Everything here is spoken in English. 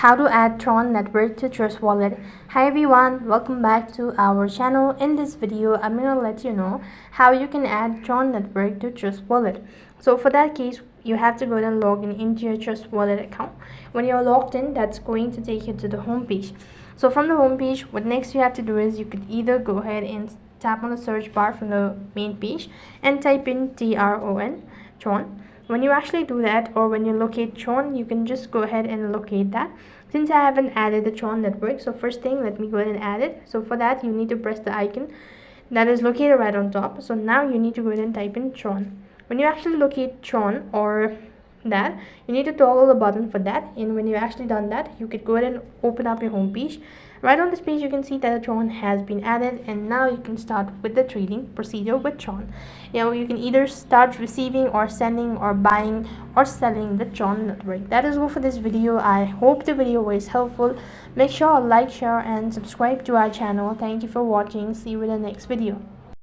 How to add Tron network to Trust Wallet. Hi everyone, welcome back to our channel. In this video, I'm going to let you know how you can add Tron network to Trust Wallet. So for that case, you have to go and log in into your Trust Wallet account. When you're logged in, that's going to take you to the home page. So from the home page, what next you have to do is you could either go ahead and tap on the search bar from the main page and type in Tron. When you actually do that, or when you locate Tron, you can just go ahead and locate that. Since I haven't added the Tron network, so first thing, let me go ahead and add it. So for that, you need to press the icon that is located right on top. So now you need to go ahead and type in Tron. When you actually locate Tron or that, you need to toggle the button for that, and when you actually done that, you could go ahead and open up your home page. Right on this page, you can see that the Tron has been added, and now you can start with the trading procedure with Tron. You can either start receiving or sending or buying or selling the Tron network. That is all for this video. I hope the video was helpful. Make sure to like, share and subscribe to our channel. Thank you for watching. See you in the next video.